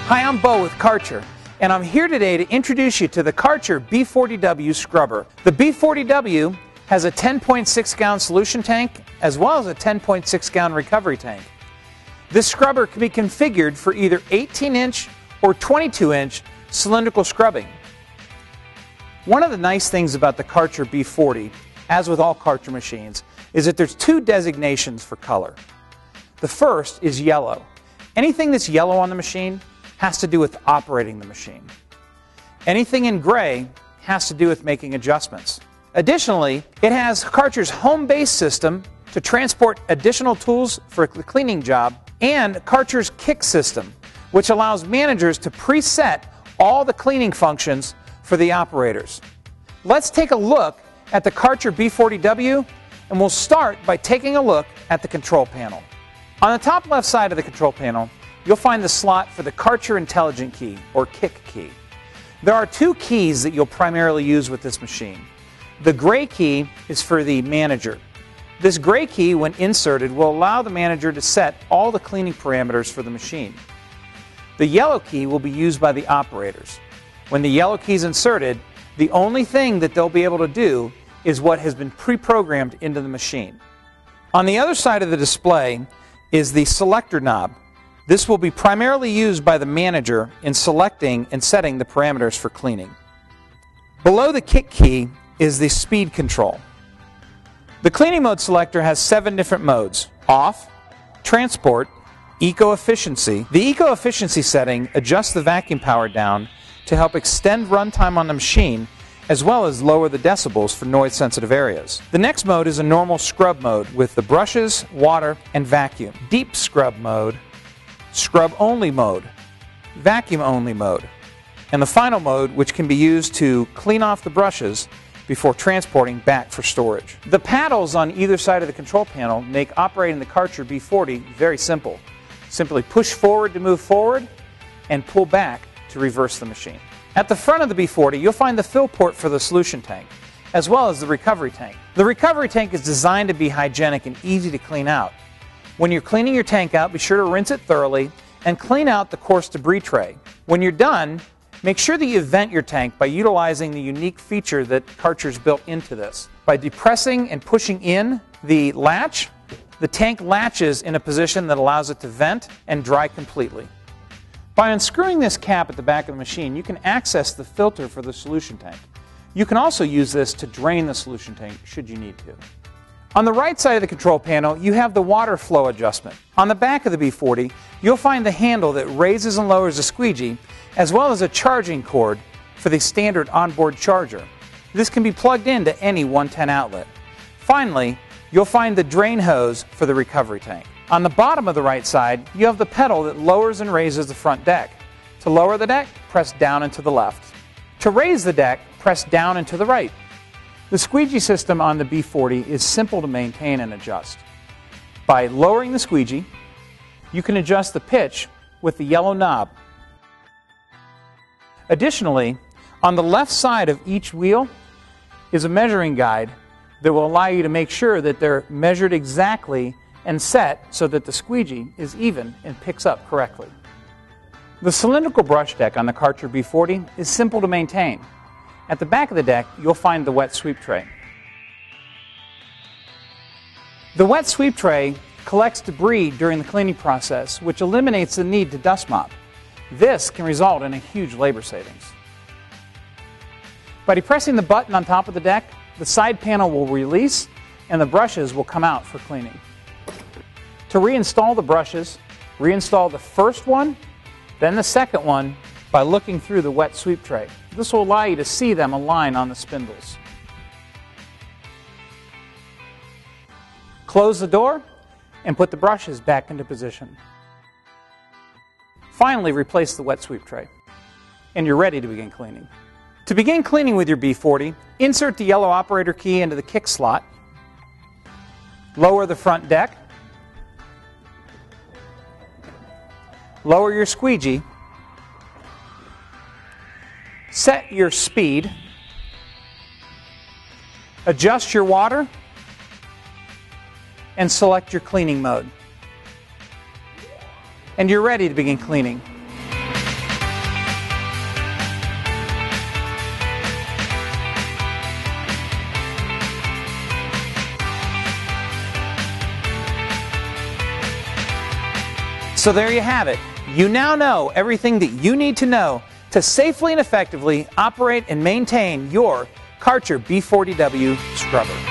Hi, I'm Bo with Karcher, and I'm here today to introduce you to the Karcher B40W scrubber. The B40W has a 10.6 gallon solution tank as well as a 10.6 gallon recovery tank. This scrubber can be configured for either 18-inch or 22-inch cylindrical scrubbing. One of the nice things about the Karcher B40, as with all Karcher machines, is that there's two designations for color. The first is yellow. Anything that's yellow on the machine has to do with operating the machine. Anything in gray has to do with making adjustments. Additionally, it has Karcher's Homebase System to transport additional tools for the cleaning job, and Karcher's KIK system, which allows managers to preset all the cleaning functions for the operators. Let's take a look at the Karcher B40W, and we'll start by taking a look at the control panel. On the top left side of the control panel, you'll find the slot for the Karcher Intelligent Key, or KIK key. There are two keys that you'll primarily use with this machine. The gray key is for the manager. This gray key, when inserted, will allow the manager to set all the cleaning parameters for the machine. The yellow key will be used by the operators. When the yellow key is inserted, the only thing that they'll be able to do is what has been pre-programmed into the machine. On the other side of the display is the selector knob. This will be primarily used by the manager in selecting and setting the parameters for cleaning. Below the KIK key is the speed control. The cleaning mode selector has 7 different modes: off, transport, eco-efficiency. The eco-efficiency setting adjusts the vacuum power down to help extend runtime on the machine, as well as lower the decibels for noise-sensitive areas. The next mode is a normal scrub mode with the brushes, water, and vacuum. Deep scrub mode, scrub-only mode, vacuum-only mode, and the final mode, which can be used to clean off the brushes before transporting back for storage. The paddles on either side of the control panel make operating the Karcher B40 very simple. Simply push forward to move forward and pull back to reverse the machine. At the front of the B40, you'll find the fill port for the solution tank, as well as the recovery tank. The recovery tank is designed to be hygienic and easy to clean out. When you're cleaning your tank out, be sure to rinse it thoroughly and clean out the coarse debris tray. When you're done, make sure that you vent your tank by utilizing the unique feature that Karcher's built into this. By depressing and pushing in the latch, the tank latches in a position that allows it to vent and dry completely. By unscrewing this cap at the back of the machine, you can access the filter for the solution tank. You can also use this to drain the solution tank should you need to. On the right side of the control panel, you have the water flow adjustment. On the back of the B40, you'll find the handle that raises and lowers the squeegee, as well as a charging cord for the standard onboard charger. This can be plugged into any 110 outlet. Finally, you'll find the drain hose for the recovery tank. On the bottom of the right side, you have the pedal that lowers and raises the front deck. To lower the deck, press down and to the left. To raise the deck, press down and to the right. The squeegee system on the B40 is simple to maintain and adjust. By lowering the squeegee, you can adjust the pitch with the yellow knob. Additionally, on the left side of each wheel is a measuring guide that will allow you to make sure that they're measured exactly and set so that the squeegee is even and picks up correctly. The cylindrical brush deck on the Karcher B40 is simple to maintain. At the back of the deck, you'll find the wet sweep tray. The wet sweep tray collects debris during the cleaning process, which eliminates the need to dust mop. This can result in a huge labor savings. By depressing the button on top of the deck, the side panel will release and the brushes will come out for cleaning. To reinstall the brushes, reinstall the first one, then the second one by looking through the wet sweep tray. This will allow you to see them align on the spindles. Close the door and put the brushes back into position. Finally, replace the wet sweep tray, and you're ready to begin cleaning. To begin cleaning with your B40, insert the yellow operator key into the KIK slot, lower the front deck, lower your squeegee, set your speed, adjust your water, and select your cleaning mode. And you're ready to begin cleaning. So there you have it. You now know everything that you need to know to safely and effectively operate and maintain your Karcher B40W scrubber.